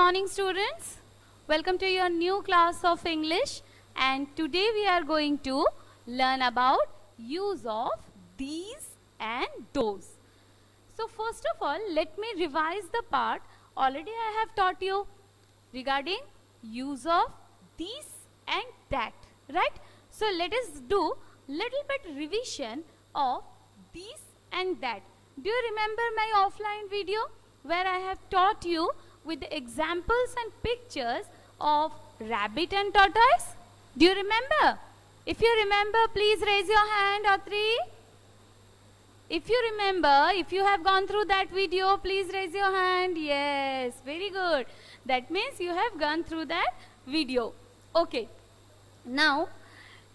morning students. Welcome to your new class of English, and today we are going to learn about use of these and those. So first of all, let me revise the part already I have taught you regarding use of these and that, right? So let us do little bit revision of these and that. Do you remember my offline video where I have taught you with the examples and pictures of rabbit and tortoise? Do you remember? If you remember, please raise your hand or three. If you remember, if you have gone through that video, please raise your hand. Yes, very good. That means you have gone through that video. Okay. Now,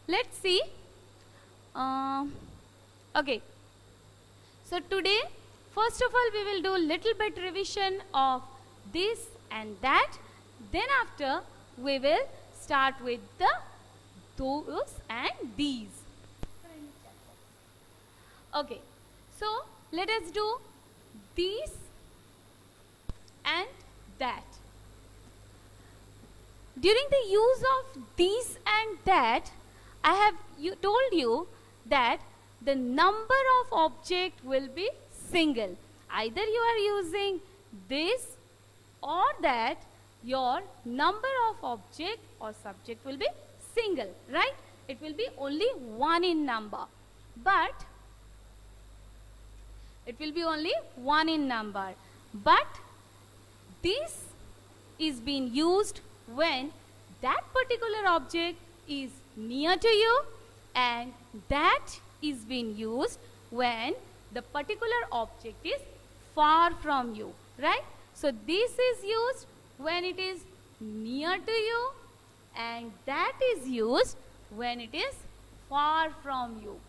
let's see. Okay. So today, first of all, we will do little bit revision of this and that. Then after, we will start with the those and these. Okay. So let us do these and that. During the use of these and that, I have told you that the number of object will be single. Either you are using this or that, your number of object or subject will be single, right? It will be only one in number. But it will be only one in number. But this is being used when that particular object is near to you, and that is being used when the particular object is far from you, right? So this is used when it is near to you, and that is used when it is far from you.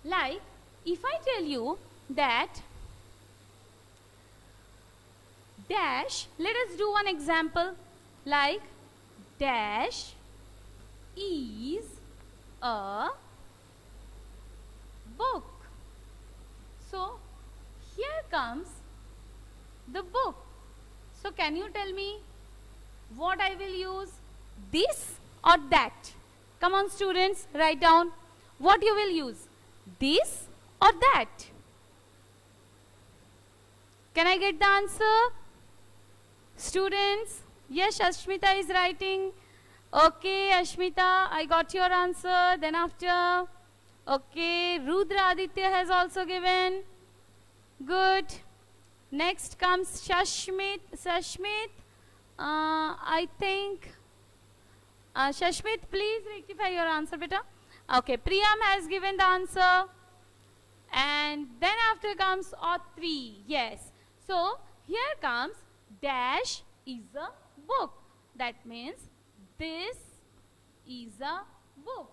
Like if I tell you that dash, let us do one example, like dash is a book. So here comes the book. So can you tell me what I will use, this or that? Come on students, write down what you will use, this or that. Can I get the answer? Students, yes, Ashmita is writing. Okay, Ashmita, I got your answer. Then after, okay, Rudra Aditya has also given. Good. Next comes Shashmit. I think, Shashmit, please rectify your answer, beta. Okay, Priyam has given the answer. And then after comes O3. Yes. So, here comes dash is a book. That means this is a book.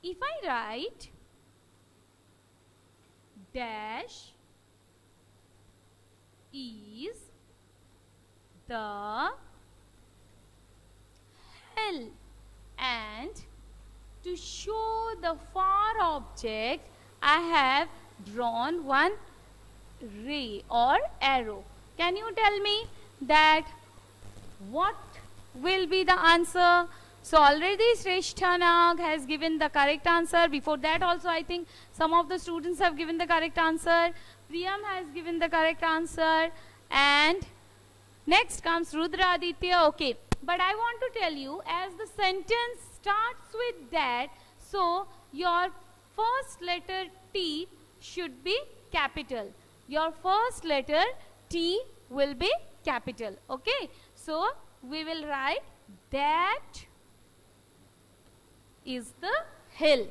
If I write dash is the hill, and to show the far object, I have drawn one ray or arrow. Can you tell me that what will be the answer? So already Shrestha Nag has given the correct answer. Before that also I think some of the students have given the correct answer. Priyam has given the correct answer. And next comes Rudra Aditya. Okay. But I want to tell you, as the sentence starts with that, so your first letter T should be capital. Your first letter T will be capital. Okay. So we will write that is the hill.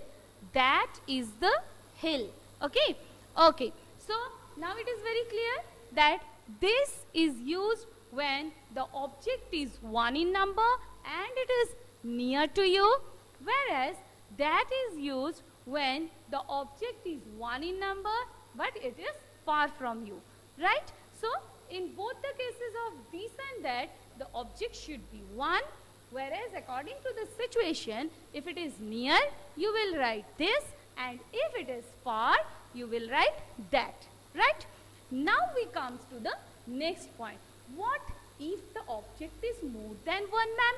That is the hill. Okay. Okay. So now it is very clear that this is used when the object is one in number and it is near to you, whereas that is used when the object is one in number but it is far from you, right? So in both the cases of this and that, the object should be one, whereas according to the situation, if it is near, you will write this, and if it is far, you will write that, right? Now we come to the next point. What if the object is more than one, ma'am?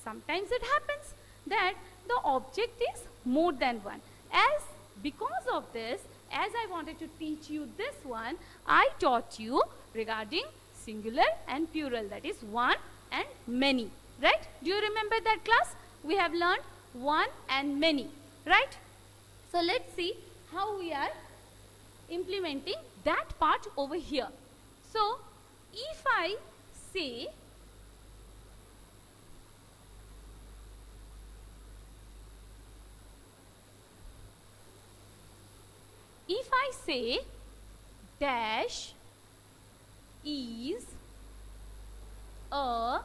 Sometimes it happens that the object is more than one. Because of this, as I wanted to teach you this one, I taught you regarding singular and plural, that is one and many, right? Do you remember that class? We have learned one and many, right? So let's see how we are implementing that part over here. So if I say dash is a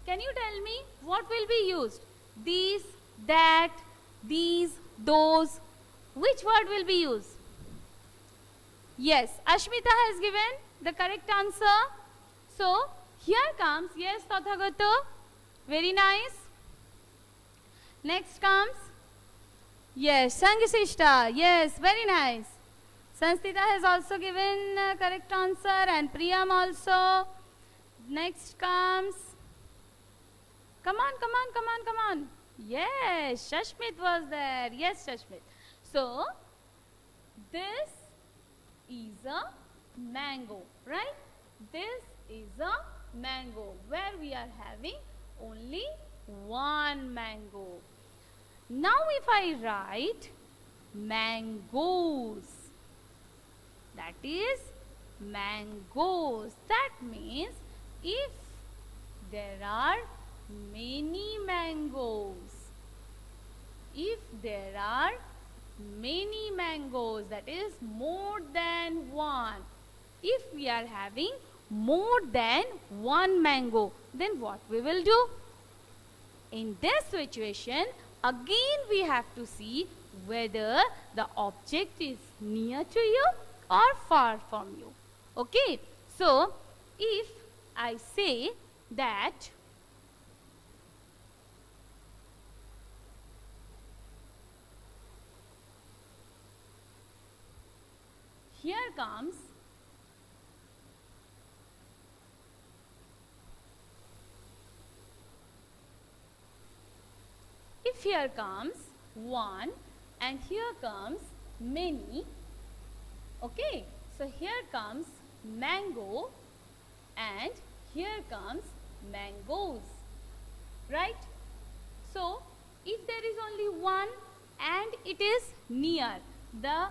can you tell me what will be used? These, that, these, those. Which word will be used? Yes, Ashmita has given the correct answer. So here comes, yes, Tathagata, very nice. Next comes, yes, Sangisishta, yes, very nice. Sanstita has also given correct answer, and Priyam also. Next comes, come on. Yes, Shashmit was there. Yes, Shashmit. So, this is a mango, right? This is a mango where we are having only one mango. Now if I write mangoes, that is mangoes, that means if there are many mangoes, that is more than one. If we are having more than one mango, then what we will do? In this situation, again we have to see whether the object is near to you or far from you. Okay, so if I say that here comes here comes one and here comes many. Okay, so here comes mango and here comes mangoes, right? So if there is only one and it is near, the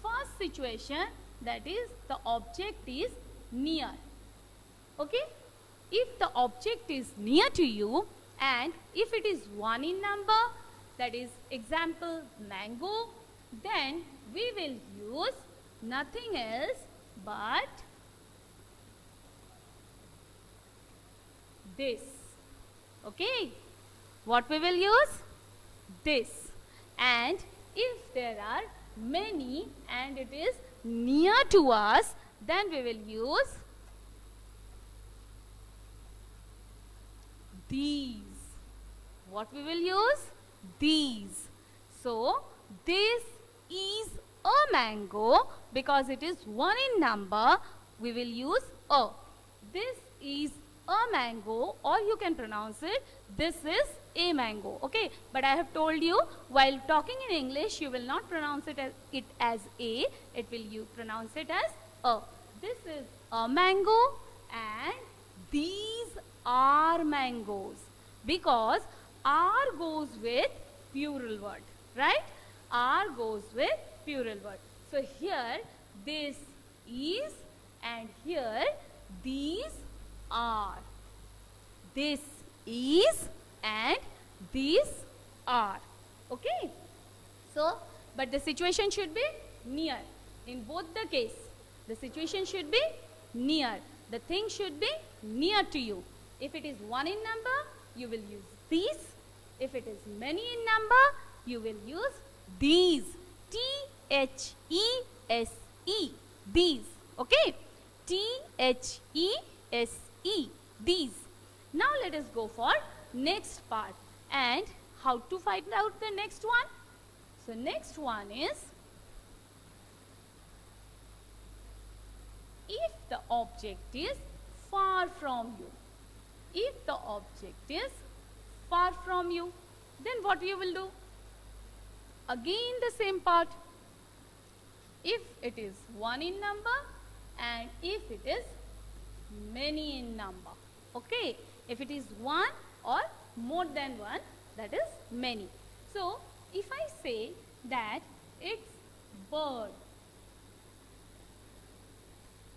first situation, that is the object is near. Okay, if the object is near to you and if it is one in number, that is example mango, then we will use nothing else but this. Okay, what we will use? This. And if there are many and it is near to us, then we will use these. What we will use? These. So this is a mango because it is one in number. We will use a. This is a mango, or you can pronounce it, this is a mango. Okay, but I have told you while talking in English you will not pronounce it as a, it will you pronounce it as a. This is a mango and these are mangoes, because are goes with plural word, right? Are goes with plural word. So here this is and here these are. This is and these are. Okay. So, but the situation should be near. In both the case, the situation should be near. The thing should be near to you. If it is one in number, you will use these. If it is many in number, you will use these. T-H-E-S-E. These. Okay. T-H-E-S-E. These. Now let us go for next part. And how to find out the next one? So next one is the object is far from you. If the object is far from you, then what you will do? Again the same part. If it is 1 in number and if it is many in number. Okay, if it is 1 or more than 1, that is many. So, if I say that it's bird,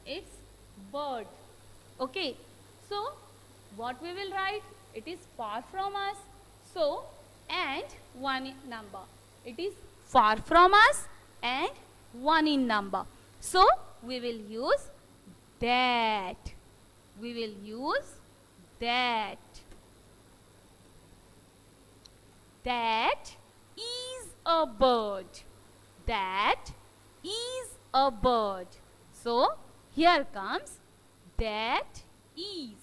it's bird. Okay, so what we will write? It is far from us. So, and 1 in number. It is far from us and 1 in number. So, we will use that. We will use that. That is a bird. That is a bird. So, here comes that is.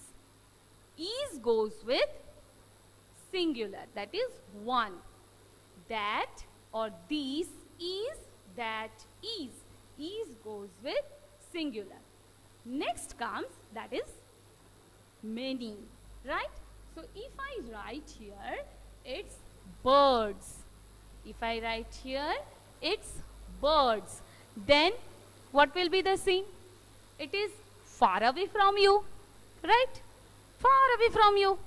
Is goes with singular, that is 1. That or these is, that is. Is goes with singular. Next comes, that is many, right? So, if I write here, it's birds. If I write here, it's birds. Then, what will be the scene? It is far away from you, right? Far away from you.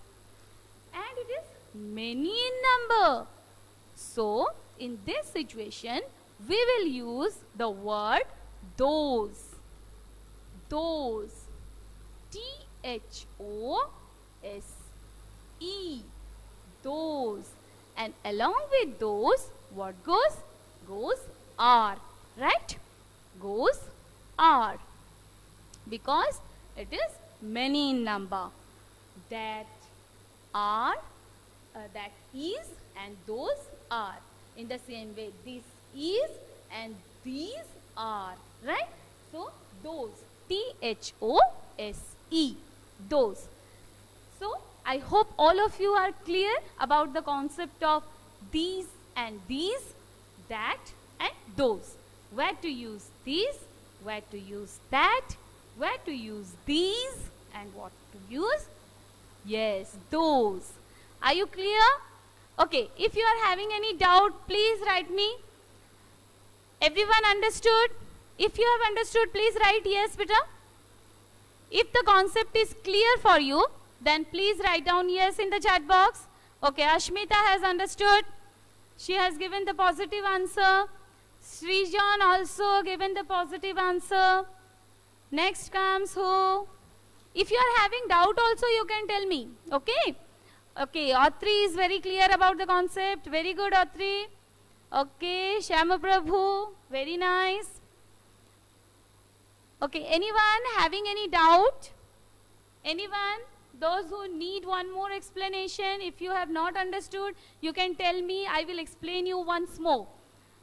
And it is many in number. So, in this situation, we will use the word those. Those. T-H-O-S-E. Those. And along with those, what goes? Goes are. Right? Goes are. Because it is many in number. That are, that is and those are. In the same way, this is and these are. Right? So, those. T-H-O-S-E. Those. So, I hope all of you are clear about the concept of these and these, that and those. Where to use these, where to use that, where to use these and what to use? Yes, those. Are you clear? Okay, if you are having any doubt, please write me. Everyone understood? If you have understood, please write yes, beta. If the concept is clear for you, then please write down yes in the chat box. Okay, Ashmita has understood. She has given the positive answer. Srijan also given the positive answer. Next comes who? If you are having doubt also, you can tell me. Okay? Okay, Autri is very clear about the concept. Very good, Autri. Okay, Shama Prabhu. Very nice. Okay, anyone having any doubt? Anyone? Those who need one more explanation, if you have not understood, you can tell me. I will explain you once more.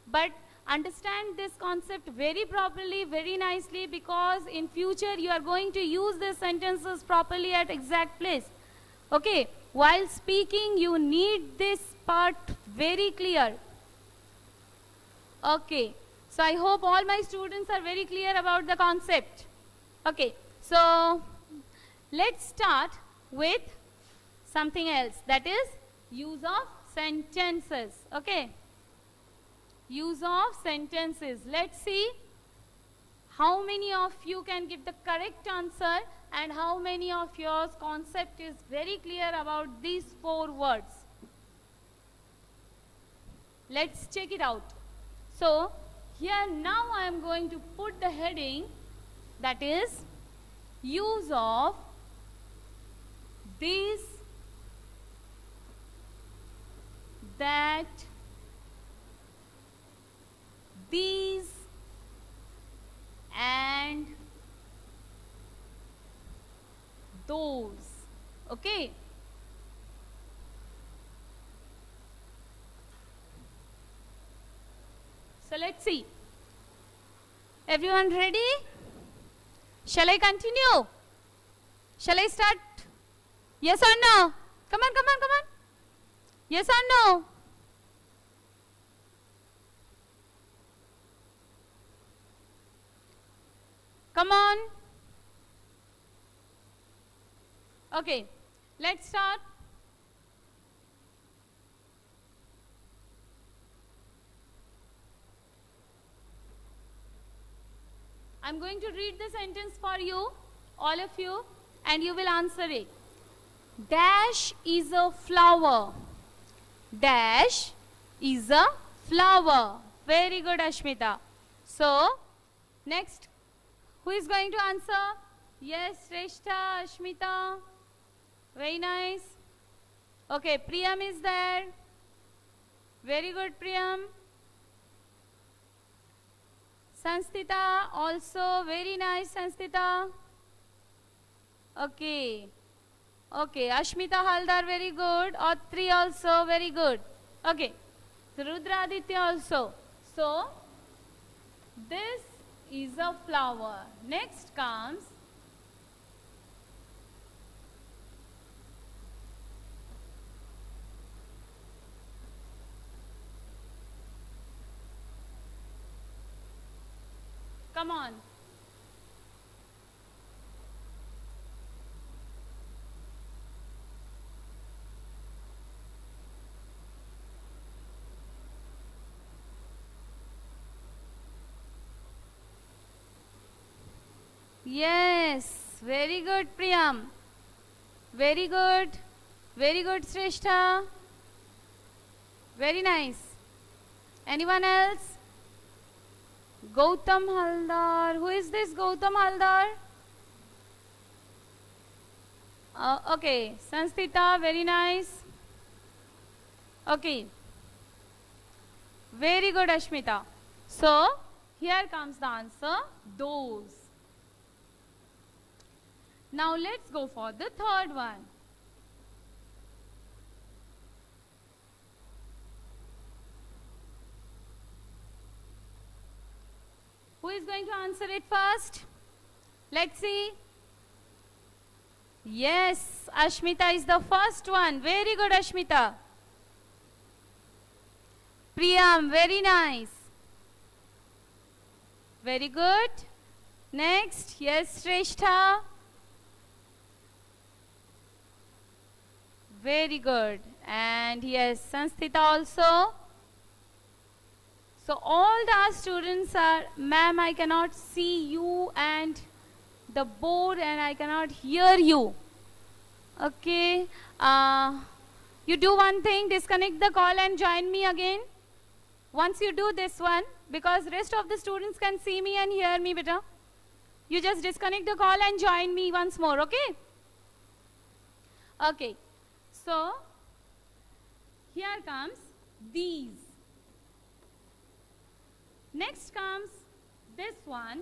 But understand this concept very properly, very nicely, because in future you are going to use these sentences properly at exact place. Okay, while speaking you need this part very clear. Okay, so I hope all my students are very clear about the concept. Okay, so let's start with something else, that is use of sentences. Okay, use of sentences. Let's see how many of you can give the correct answer and how many of your concept is very clear about these 4 words. Let's check it out. So, here now I am going to put the heading, that is use of this, that, these and those. Okay. So let's see. Everyone ready? Shall I continue? Shall I start? Yes or no? Come on, come on, come on. Yes or no? Come on. Okay, let's start. I'm going to read the sentence for you, all of you, and you will answer it. Dash is a flower. Dash is a flower. Very good, Ashmita. So, next, who is going to answer? Yes, Shrestha, Ashmita. Very nice. Okay, Priyam is there. Very good, Priyam. Sanstita also. Very nice, Sanstita. Okay. Okay, Ashmita Haldar, very good. Atri also, very good. Okay, Rudra Aditya also. So, this is a flower. Next comes come on. Yes, very good, Priyam. Very good. Very good, Shrestha. Very nice. Anyone else? Gautam Haldar. Who is this Gautam Haldar? Okay, Sanstita, very nice. Okay. Very good, Ashmita. So, here comes the answer, those. Now, let's go for the third one. Who is going to answer it first? Let's see. Yes, Ashmita is the first one. Very good, Ashmita. Priyam, very nice. Very good. Next, yes, Shrestha. Very good. And yes, Sanstita also. So all the students are, ma'am, I cannot see you and the board and I cannot hear you. Okay. You do one thing, disconnect the call and join me again. Once you do this one, because rest of the students can see me and hear me better. You just disconnect the call and join me once more, okay? Okay. So, here comes these. Next comes this one.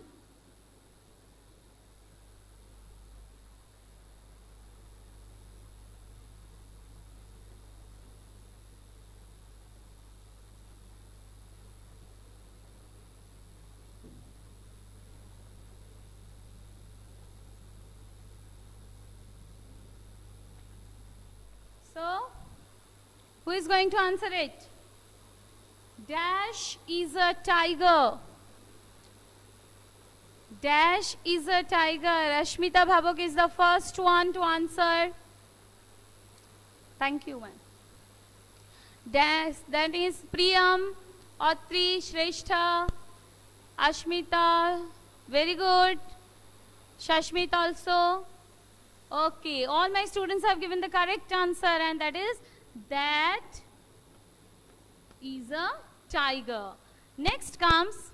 So, who is going to answer it? Dash is a tiger. Dash is a tiger. Ashmita Bhabuk is the first one to answer. Thank you, man. Dash, that is Priyam, Atri, Shrestha, Ashmita. Very good. Shashmit also. Okay, all my students have given the correct answer, and that is a tiger. Next comes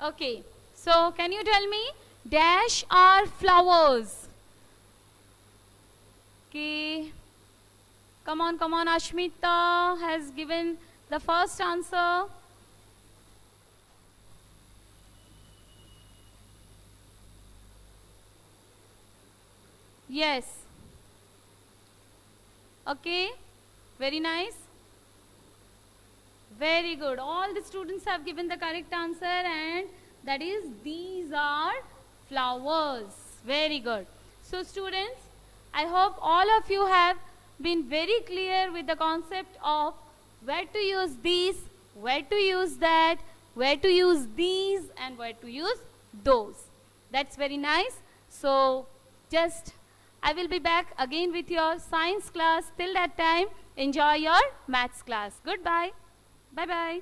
okay, so can you tell me, dash are flowers? Okay, come on, Ashmita has given the first answer. Yes. Okay, very nice. Very good. All the students have given the correct answer, and that is, these are flowers. Very good. So students, I hope all of you have been very clear with the concept of where to use these where to use that, where to use these, and where to use those. That's very nice. So just I will be back again with your science class. Till that time, enjoy your maths class. Goodbye. Bye-bye.